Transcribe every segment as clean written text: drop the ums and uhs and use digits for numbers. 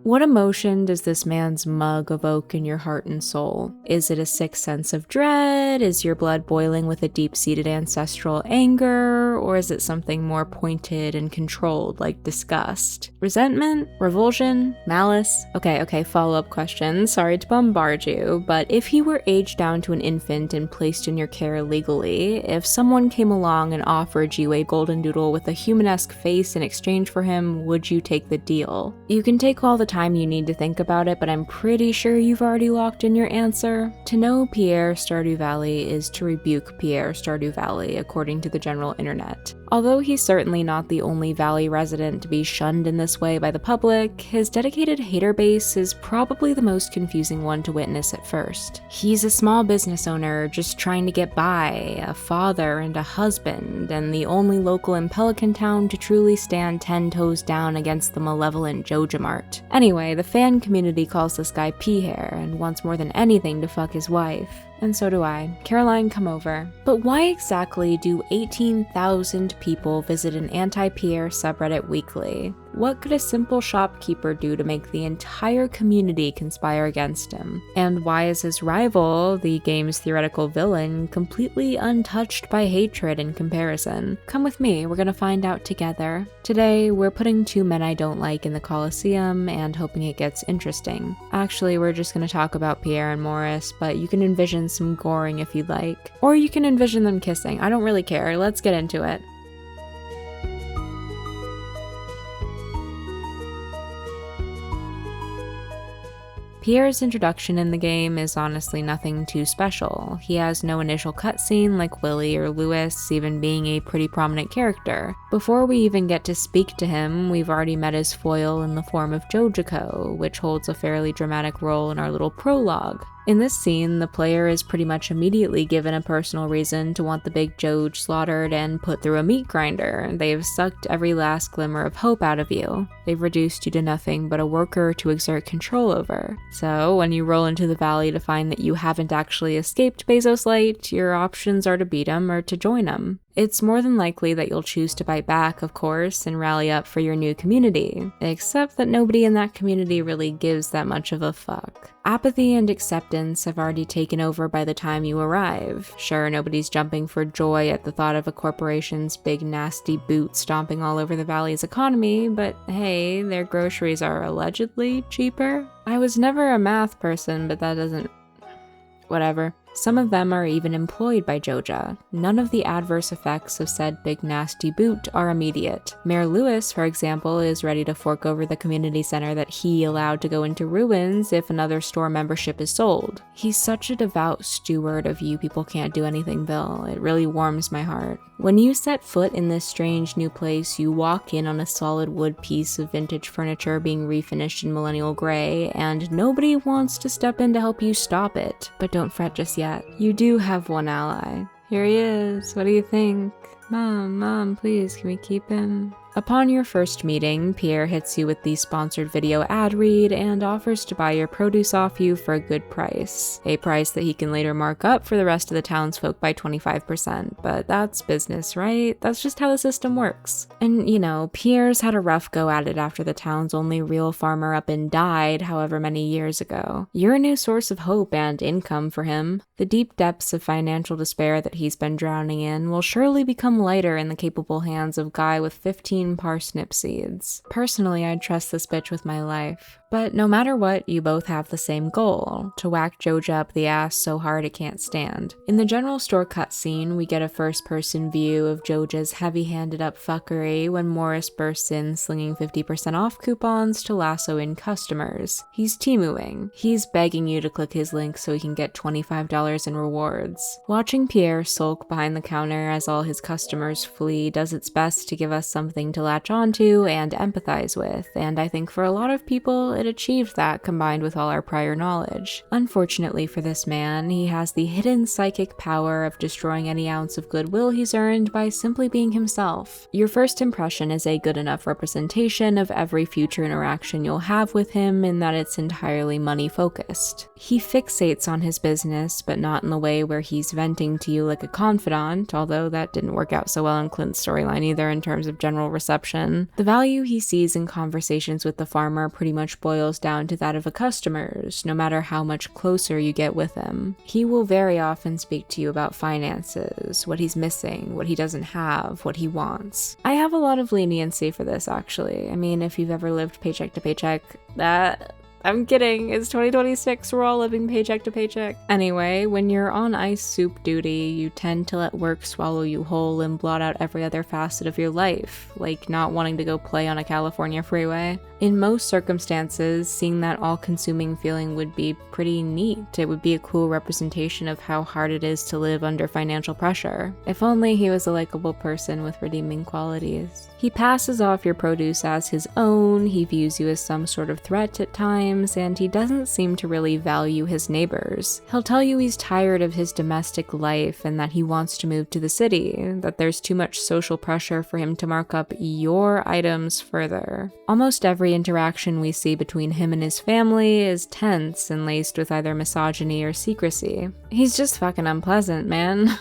What emotion does this man's mug evoke in your heart and soul? Is it a sick sense of dread? Is your blood boiling with a deep-seated ancestral anger? Or is it something more pointed and controlled, like disgust? Resentment? Revulsion? Malice? Okay, follow-up question. Sorry to bombard you, but if he were aged down to an infant and placed in your care legally, if someone came along and offered you a golden doodle with a human-esque face in exchange for him, would you take the deal? You can take all the time you need to think about it, but I'm pretty sure you've already locked in your answer. To know Pierre Stardew Valley is to rebuke Pierre Stardew Valley, according to the general internet. Although he's certainly not the only Valley resident to be shunned in this way by the public, his dedicated hater base is probably the most confusing one to witness at first. He's a small business owner just trying to get by, a father and a husband, and the only local in Pelican Town to truly stand 10 toes down against the malevolent JojaMart. Anyway, the fan community calls this guy Pierre and wants more than anything to fuck his wife. And so do I. Caroline, come over. But why exactly do 18,000 people visit an anti-Pierre subreddit weekly? What could a simple shopkeeper do to make the entire community conspire against him? And why is his rival, the game's theoretical villain, completely untouched by hatred in comparison? Come with me, we're gonna find out together. Today, we're putting two men I don't like in the Colosseum and hoping it gets interesting. Actually, we're just gonna talk about Pierre and Morris, but you can envision some goring if you'd like. Or you can envision them kissing. I don't really care. Let's get into it. Pierre's introduction in the game is honestly nothing too special. He has no initial cutscene like Willie or Lewis, even being a pretty prominent character. Before we even get to speak to him, we've already met his foil in the form of Jojako, which holds a fairly dramatic role in our little prologue. In this scene, the player is pretty much immediately given a personal reason to want the big Joj slaughtered and put through a meat grinder. They've sucked every last glimmer of hope out of you. They've reduced you to nothing but a worker to exert control over. So, when you roll into the valley to find that you haven't actually escaped Bezos Light, your options are to beat him or to join him. It's more than likely that you'll choose to bite back, of course, and rally up for your new community, except that nobody in that community really gives that much of a fuck. Apathy and acceptance have already taken over by the time you arrive. Sure, nobody's jumping for joy at the thought of a corporation's big nasty boot stomping all over the valley's economy, but hey, their groceries are allegedly cheaper. I was never a math person, but that doesn't... whatever. Some of them are even employed by Joja. None of the adverse effects of said big nasty boot are immediate. Mayor Lewis, for example, is ready to fork over the community center that he allowed to go into ruins if another store membership is sold. He's such a devout steward of you people can't do anything bill. It really warms my heart. When you set foot in this strange new place, you walk in on a solid wood piece of vintage furniture being refinished in millennial gray, and nobody wants to step in to help you stop it. But don't fret just yet. You do have one ally. Here he is. What do you think? Mom, please, can we keep him? Upon your first meeting, Pierre hits you with the sponsored video ad read and offers to buy your produce off you for a good price. A price that he can later mark up for the rest of the townsfolk by 25%, but that's business, right? That's just how the system works. And, you know, Pierre's had a rough go at it after the town's only real farmer up and died however many years ago. You're a new source of hope and income for him. The deep depths of financial despair that he's been drowning in will surely become lighter in the capable hands of Guy with 15 parsnip seeds. Personally, I'd trust this bitch with my life. But no matter what, you both have the same goal, to whack Joja up the ass so hard it can't stand. In the general store cutscene, we get a first-person view of Joja's heavy-handed up fuckery when Morris bursts in slinging 50% off coupons to lasso in customers. He's Timuing. He's begging you to click his link so he can get $25 in rewards. Watching Pierre sulk behind the counter as all his customers flee does its best to give us something to latch onto and empathize with, and I think for a lot of people, it achieved that combined with all our prior knowledge. Unfortunately for this man, he has the hidden psychic power of destroying any ounce of goodwill he's earned by simply being himself. Your first impression is a good enough representation of every future interaction you'll have with him in that it's entirely money-focused. He fixates on his business, but not in the way where he's venting to you like a confidant, although that didn't work out so well in Clint's storyline either in terms of general reception. The value he sees in conversations with the farmer pretty much boils down to that of a customer's, no matter how much closer you get with him. He will very often speak to you about finances, what he's missing, what he doesn't have, what he wants. I have a lot of leniency for this, actually. I mean, if you've ever lived paycheck to paycheck, I'm kidding, it's 2026, we're all living paycheck to paycheck. Anyway, when you're on ice soup duty, you tend to let work swallow you whole and blot out every other facet of your life, like not wanting to go play on a California freeway. In most circumstances, seeing that all-consuming feeling would be pretty neat. It would be a cool representation of how hard it is to live under financial pressure. If only he was a likable person with redeeming qualities. He passes off your produce as his own, he views you as some sort of threat at times, and he doesn't seem to really value his neighbors. He'll tell you he's tired of his domestic life and that he wants to move to the city, that there's too much social pressure for him to mark up your items further. Almost every interaction we see between him and his family is tense and laced with either misogyny or secrecy. He's just fucking unpleasant, man.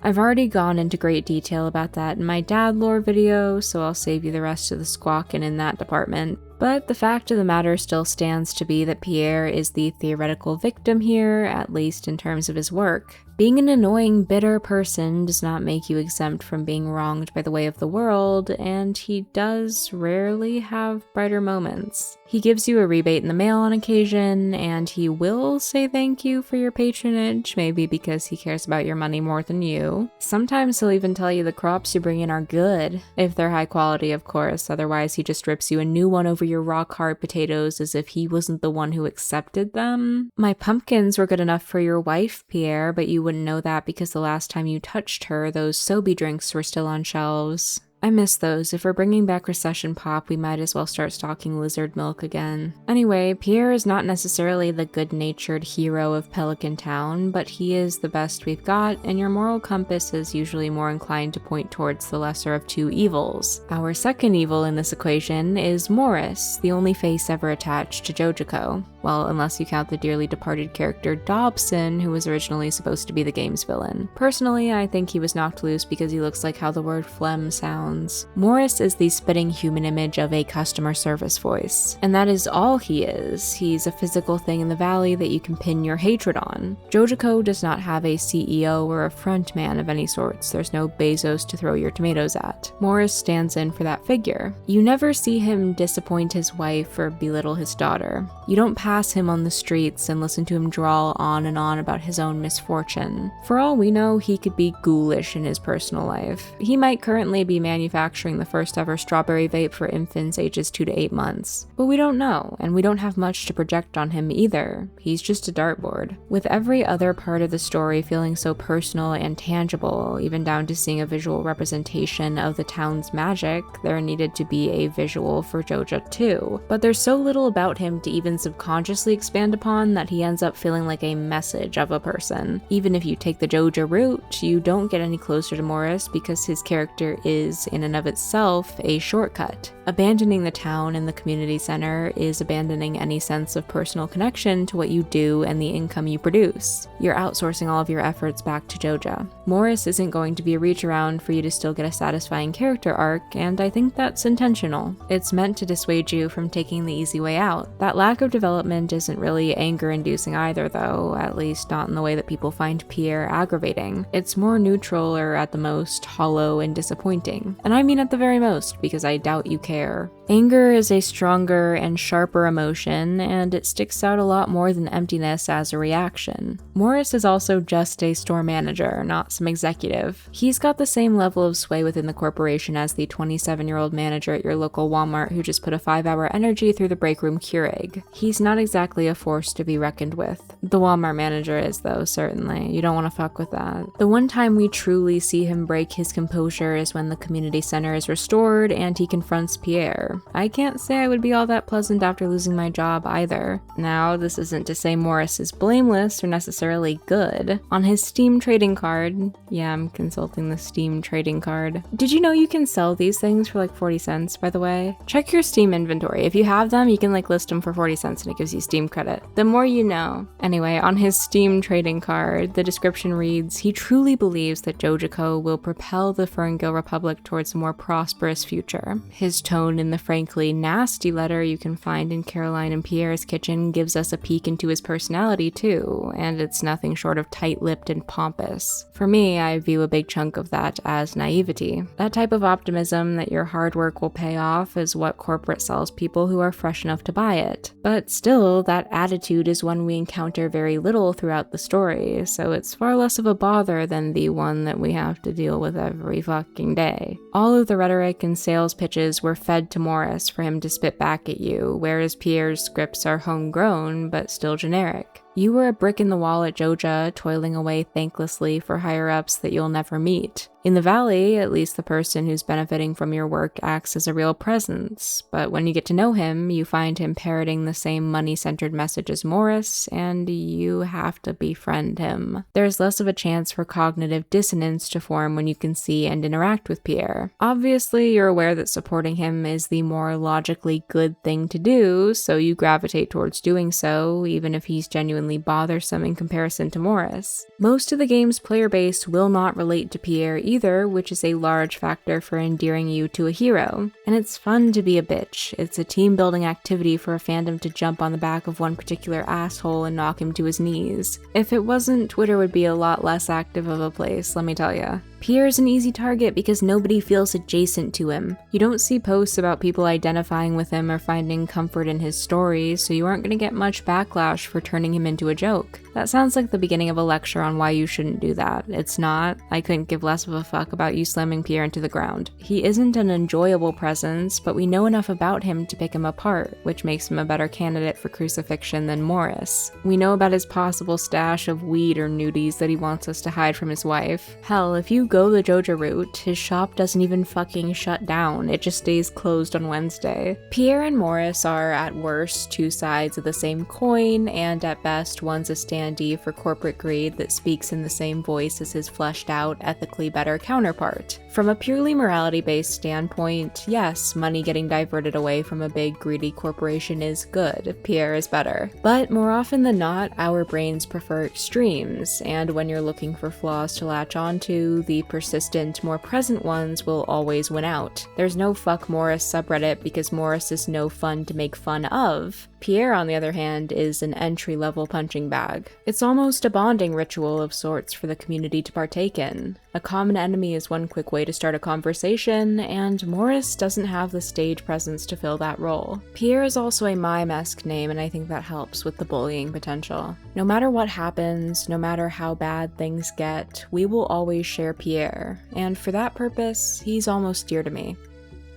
I've already gone into great detail about that in my dad lore video, so I'll save you the rest of the squawking in that department. But the fact of the matter still stands to be that Pierre is the theoretical victim here, at least in terms of his work. Being an annoying, bitter person does not make you exempt from being wronged by the way of the world, and he does rarely have brighter moments. He gives you a rebate in the mail on occasion, and he will say thank you for your patronage, maybe because he cares about your money more than you. Sometimes he'll even tell you the crops you bring in are good, if they're high quality, of course, otherwise he just rips you a new one over your rock-hard potatoes as if he wasn't the one who accepted them. My pumpkins were good enough for your wife, Pierre, but you wouldn't know that because the last time you touched her, those Sobe drinks were still on shelves. I miss those. If we're bringing back Recession Pop, we might as well start stocking lizard milk again. Anyway, Pierre is not necessarily the good-natured hero of Pelican Town, but he is the best we've got, and your moral compass is usually more inclined to point towards the lesser of two evils. Our second evil in this equation is Morris, the only face ever attached to Jojiko. Well, unless you count the dearly departed character Dobson, who was originally supposed to be the game's villain. Personally, I think he was knocked loose because he looks like how the word phlegm sounds. Morris is the spitting human image of a customer service voice. And that is all he is. He's a physical thing in the valley that you can pin your hatred on. Jojiko does not have a CEO or a front man of any sorts. There's no Bezos to throw your tomatoes at. Morris stands in for that figure. You never see him disappoint his wife or belittle his daughter. You don't pass him on the streets and listen to him drawl on and on about his own misfortune. For all we know, he could be ghoulish in his personal life. He might currently be manufacturing the first ever strawberry vape for infants ages 2 to 8 months. But we don't know, and we don't have much to project on him either. He's just a dartboard. With every other part of the story feeling so personal and tangible, even down to seeing a visual representation of the town's magic, there needed to be a visual for Joja too. But there's so little about him to even subconsciously expand upon that he ends up feeling like a message of a person. Even if you take the Joja route, you don't get any closer to Morris because his character is, in and of itself, a shortcut. Abandoning the town and the community center is abandoning any sense of personal connection to what you do and the income you produce. You're outsourcing all of your efforts back to Joja. Morris isn't going to be a reach around for you to still get a satisfying character arc, and I think that's intentional. It's meant to dissuade you from taking the easy way out. That lack of development isn't really anger-inducing either, though, at least not in the way that people find Pierre aggravating. It's more neutral or at the most hollow and disappointing. And I mean at the very most, because I doubt you care. Anger is a stronger and sharper emotion, and it sticks out a lot more than emptiness as a reaction. Morris is also just a store manager, not some executive. He's got the same level of sway within the corporation as the 27-year-old manager at your local Walmart who just put a 5-hour energy through the break room Keurig. He's not exactly a force to be reckoned with. The Walmart manager is, though, certainly. You don't want to fuck with that. The one time we truly see him break his composure is when the community center is restored and he confronts Pierre. I can't say I would be all that pleasant after losing my job either. Now, this isn't to say Morris is blameless or necessarily good. On his Steam trading card, yeah, I'm consulting the Steam trading card. Did you know you can sell these things for like 40 cents, by the way? Check your Steam inventory. If you have them, you can like list them for 40 cents and it gives you Steam credit. The more you know. Anyway, on his Steam trading card, the description reads, he truly believes that Jojiko will propel the Ferngill Republic towards a more prosperous future. His tone in the frankly nasty letter you can find in Caroline and Pierre's kitchen gives us a peek into his personality too, and it's nothing short of tight-lipped and pompous. For me, I view a big chunk of that as naivety. That type of optimism that your hard work will pay off is what corporate sells people who are fresh enough to buy it. But still, that attitude is one we encounter very little throughout the story, so it's far less of a bother than the one that we have to deal with every fucking day. All of the rhetoric and sales pitches were fed to Morris for him to spit back at you, whereas Pierre's scripts are homegrown but still generic. You were a brick in the wall at Joja, toiling away thanklessly for higher-ups that you'll never meet. In the Valley, at least the person who's benefiting from your work acts as a real presence, but when you get to know him, you find him parroting the same money-centered message as Morris, and you have to befriend him. There's less of a chance for cognitive dissonance to form when you can see and interact with Pierre. Obviously, you're aware that supporting him is the more logically good thing to do, so you gravitate towards doing so, even if he's genuinely bothersome in comparison to Morris. Most of the game's player base will not relate to Pierre either, which is a large factor for endearing you to a hero. And it's fun to be a bitch. It's a team-building activity for a fandom to jump on the back of one particular asshole and knock him to his knees. If it wasn't, Twitter would be a lot less active of a place, let me tell ya. Pierre's an easy target because nobody feels adjacent to him. You don't see posts about people identifying with him or finding comfort in his stories, so you aren't going to get much backlash for turning him into a joke. That sounds like the beginning of a lecture on why you shouldn't do that. It's not. I couldn't give less of a fuck about you slamming Pierre into the ground. He isn't an enjoyable presence, but we know enough about him to pick him apart, which makes him a better candidate for crucifixion than Morris. We know about his possible stash of weed or nudies that he wants us to hide from his wife. Hell, if you go the Joja route, his shop doesn't even fucking shut down, it just stays closed on Wednesday. Pierre and Morris are, at worst, two sides of the same coin, and at best, one's a standee for corporate greed that speaks in the same voice as his fleshed out, ethically better counterpart. From a purely morality-based standpoint, yes, money getting diverted away from a big greedy corporation is good, Pierre is better. But more often than not, our brains prefer extremes, and when you're looking for flaws to latch onto, the persistent, more present ones will always win out. There's no fuck Morris subreddit because Morris is no fun to make fun of. Pierre, on the other hand, is an entry-level punching bag. It's almost a bonding ritual of sorts for the community to partake in. A common enemy is one quick way to start a conversation, and Morris doesn't have the stage presence to fill that role. Pierre is also a mime-esque name, and I think that helps with the bullying potential. No matter what happens, no matter how bad things get, we will always share Pierre, and for that purpose, he's almost dear to me.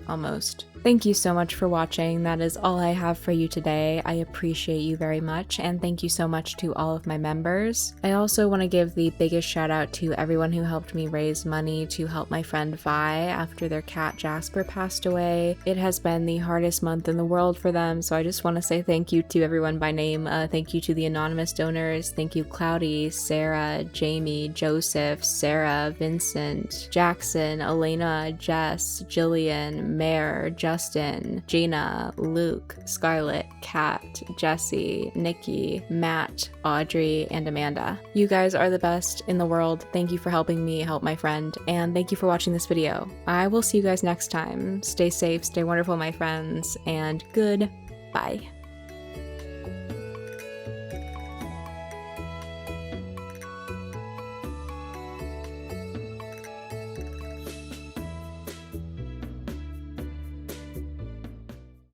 Almost. Thank you so much for watching. That is all I have for you today. I appreciate you very much, and thank you so much to all of my members. I also want to give the biggest shout out to everyone who helped me raise money to help my friend Vi after their cat Jasper passed away. It has been the hardest month in the world for them, so I just want to say thank you to everyone by name. Thank you to the anonymous donors. Thank you Cloudy, Sarah, Jamie, Joseph, Sarah, Vincent, Jackson, Elena, Jess, Jillian, Mare, Justin, Gina, Luke, Scarlett, Kat, Jesse, Nikki, Matt, Audrey, and Amanda. You guys are the best in the world. Thank you for helping me help my friend, and thank you for watching this video. I will see you guys next time. Stay safe, stay wonderful, my friends, and goodbye.